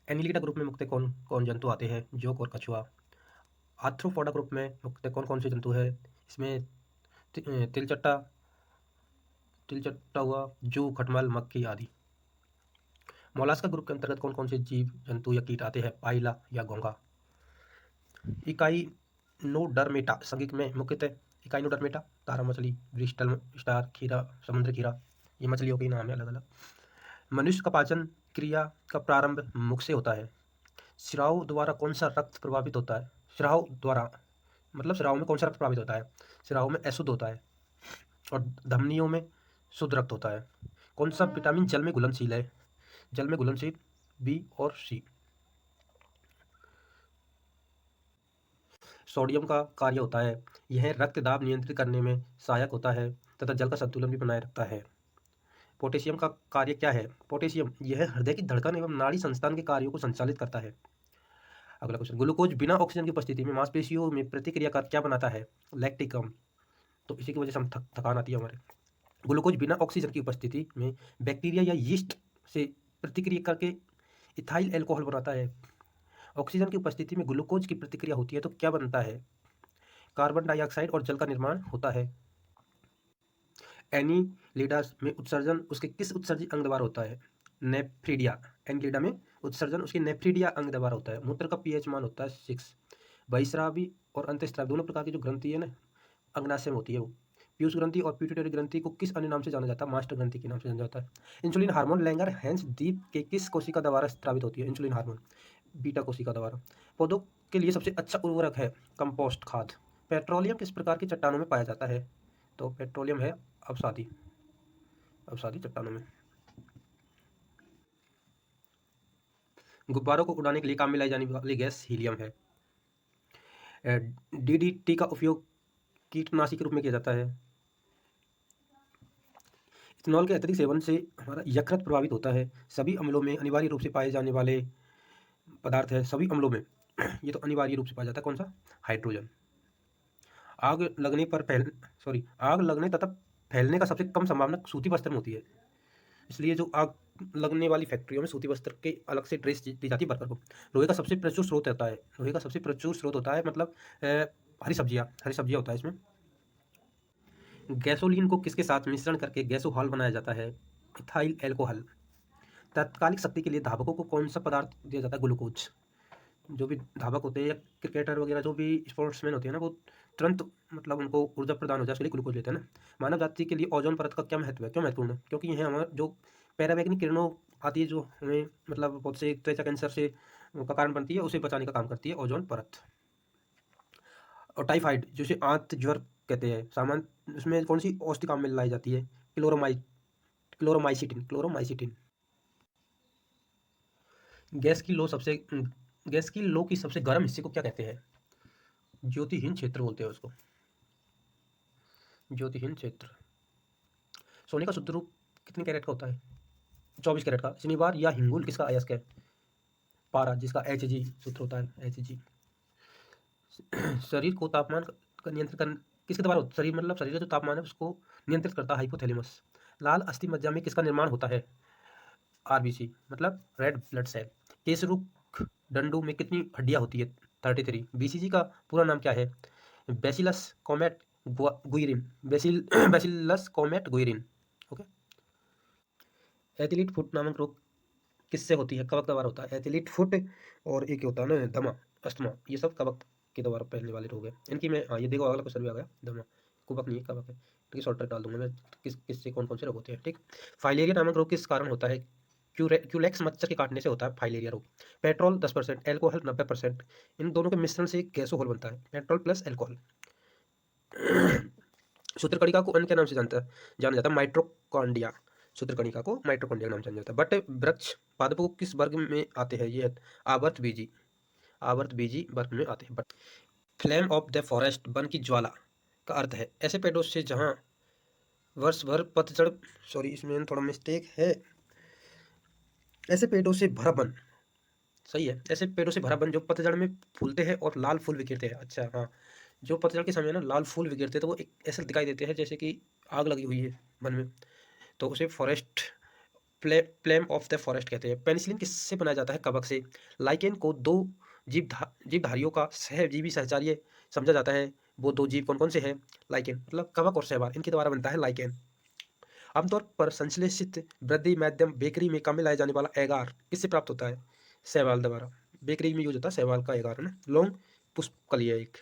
Annelida group में मुख्यतः कौन कौन जंतु आते हैं? जोंक और कछुआ। आर्थ्रोपोडा ग्रुप में मुख्यतः कौन कौन से जंतु है? इसमें तिलचट्टा तिलचट्टा हुआ, जू, खटमल, मक्खी आदि। मोलास्का ग्रुप के अंतर्गत कौन कौन से जीव जंतु या कीट आते हैं? पाइला या घोंघा। इकाइनोडर्मेटा संगिक में मुख्यतः इकाइनोडर्मेटा, तारा मछली, ब्रिस्टल स्टार, खीरा, समुद्र खीरा, ये मछलियों के नाम है अलग अलग। मनुष्य का पाचन क्रिया का प्रारंभ मुख से होता है। स्राव द्वारा कौन सा रक्त प्रभावित होता है? स्राव द्वारा मतलब स्राव में कौन सा रक्त प्रभावित होता है? स्राव में अशुद्ध होता है और धमनियों में शुद्ध रक्त होता है। कौन सा विटामिन जल में घुलनशील है? जल में घुलनशील बी और सी। सोडियम का कार्य होता है, यह रक्त दाब नियंत्रित करने में सहायक होता है तथा जल का संतुलन भी बनाए रखता है। पोटेशियम का कार्य क्या है? पोटेशियम यह हृदय की धड़कन एवं नाड़ी संस्थान के कार्यों को संचालित करता है। अगला क्वेश्चन, ग्लूकोज बिना ऑक्सीजन की उपस्थिति में मांसपेशियों में प्रतिक्रिया कर क्या बनाता है? लैक्टिक अम्ल। तो इसी की वजह से हम थकान आती है हमारे। ग्लूकोज बिना ऑक्सीजन की उपस्थिति में बैक्टीरिया या यीस्ट से प्रतिक्रिया करके इथाइल एल्कोहल बनाता है। ऑक्सीजन की उपस्थिति में ग्लूकोज की प्रतिक्रिया होती है तो क्या बनता है? कार्बन डाइऑक्साइड और जल का निर्माण होता है। एनीलिडास में उत्सर्जन उसके किस उत्सर्जी अंग द्वारा होता है? नेफ्रीडिया। एनीलिडा में उत्सर्जन उसके नेफ्रीडिया अंग द्वारा होता है। मूत्र का पीएच मान होता है 6। बहिस्रावी और अंतःस्रावी दोनों प्रकार की जो ग्रंथि है ना, अग्नाशय में होती है वो। पीयूष ग्रंथि और पिट्यूटरी ग्रंथि को किस अन्य नाम से जाना जाता है? मास्टर ग्रंथि के नाम से जाना जाता है। इंसुलिन हार्मोन लैंगर हैंस द्वीप के किस कोशिका द्वारा स्रावित होती है? इंसुलिन हार्मोन बीटा कोशिका द्वारा। पौधों के लिए सबसे अच्छा उर्वरक है कंपोस्ट खाद। पेट्रोलियम किस प्रकार की चट्टानों में पाया जाता है? तो पेट्रोलियम है अवसादी चट्टानों में। गुब्बारों को उड़ाने के लिए काम में लाई जाने वाली गैस हीलियम है। डीडीटी का उपयोग कीटनाशी के रूप में किया जाता है। इथेनॉल के अत्यधिक सेवन से हमारा यकृत प्रभावित होता है। सभी अम्लों में अनिवार्य रूप से पाए जाने वाले पदार्थ है, सभी अम्लों में ये तो अनिवार्य रूप से पाया जाता है। कौन सा? हाइड्रोजन। आग लगने तथा फैलने का सबसे कम संभावना सूती वस्त्र में होती है, इसलिए जो आग लगने वाली फैक्ट्रियों में सूती वस्त्र के अलग से ड्रेस दी जाती है वर्कर को। लोहे का सबसे प्रचुर स्रोत होता है मतलब हरी सब्जियाँ होता है इसमें। गैसोलीन को किसके साथ मिश्रण करके गैसोहॉल बनाया जाता है? Ethyl alcohol. तात्कालिक शक्ति के लिए धावकों को कौन सा पदार्थ दिया जाता है? ग्लूकोज। जो भी धावक होते हैं या क्रिकेटर वगैरह जो भी स्पोर्ट्समैन होते हैं ना, वो तुरंत मतलब उनको ऊर्जा प्रदान हो जाए उसके लिए ग्लूकोज लेते हैं ना। मानव जाति के लिए ओजोन परत का क्या महत्व है? क्यों महत्वपूर्ण है? क्योंकि यह हमारा जो पैरावैग्निक किरणों आती है जो हमें मतलब बहुत से त्वचा कैंसर से का कारण बनती है, उसे बचाने का काम करती है ओजोन परत। और टाइफाइड जिसे आंत ज्वर कहते हैं, सामान्य उसमें कौन सी औषधि काम में लाई जाती है? क्लोरोमाइसिटिन। गैस की लो सबसे गैस की लो की सबसे गर्म हिस्से को क्या कहते हैं? ज्योतिहीन क्षेत्र बोलते हैं उसको, ज्योतिहीन क्षेत्र। सोने का शुद्ध रूप कितने कैरेट का होता है? 24 कैरेट का। शनिवार या हिंगुल किसका अयस्क है? पारा, जिसका Hg सूत्र होता है Hg। शरीर को तापमान का नियंत्रण कर किसके द्वारा होता? शरीर मतलब शरीर का जो तापमान है उसको नियंत्रित करता है हाइपोथैलेमस। लाल अस्थि मज्जा में किसका निर्माण होता है? आरबीसी मतलब रेड ब्लड सेल। केसरूख डंडू में कितनी हड्डियां होती है? 33। बीसीजी का पूरा नाम क्या है? Bacillus Calmette Guerin. Bacillus Calmette Guerin. Okay. Athlete foot नामक रोग किससे होती है? कवक द्वारा होता है एथिलीट फुट। और एक होता है ना दमा, अस्थमा, ये सब कवक के द्वारा फैलने वाले रोग है इनकी। मैं हाँ ये देखो अगला क्वेश्चन भी आ गया। दमा कुबक नहीं है, कवक है। ठीक, शॉर्ट डाल दूंगा मैं किससे कौन कौन से रोग होते हैं। ठीक। फाइलेरिया नामक रोग किस कारण होता है? क्यूलेक्स मच्छर के काटने से होता है फाइलेरिया रोग। पेट्रोल 10%, एल्कोहल 90%, इन दोनों के मिश्रण से गैसोहोल बनता है, पेट्रोल प्लस एल्कोहल। सूत्रकणिका को अन्य के नाम से जाना जाता है माइट्रोकॉन्डिया। सूत्रकणिका को माइट्रोकॉन्डिया के नाम से जाना जाता है। बट वृक्ष पादपों किस वर्ग में आते हैं? ये आवर्त बीजी वर्ग में आते हैं। But flame of the forest, one की ज्वाला का अर्थ है ऐसे पेड़ों से जहाँ वर्ष भर पतझड़, सॉरी इसमें थोड़ा मिस्टेक है, ऐसे पेड़ों से भरा वन, सही है, ऐसे पेड़ों से भरा वन जो पतझड़ में फूलते हैं और लाल फूल बिखेरते हैं। अच्छा हाँ, जो पतझड़ के समय ना लाल फूल बिखेरते हैं तो वो एक ऐसे दिखाई देते हैं जैसे कि आग लगी हुई है वन में, तो उसे forest flame of the forest कहते हैं। पेनिसिलिन किससे बनाया जाता है? कवक से। लाइकेन को दो जीवधारियों का सहजीवी सहचार्य समझा जाता है। वो दो जीव कौन कौन से हैं? लाइकेन मतलब कवक और शैवाल, इनके द्वारा बनता है लाइकेन। आमतौर पर संश्लेषित वृद्धि माध्यम बेकरी में काम में लाया जाने वाला एगार किससे प्राप्त होता है? शैवाल द्वारा। बेकरी में यूज होता है शैवाल का एगार, है ना। लौंग पुष्पकली है एक।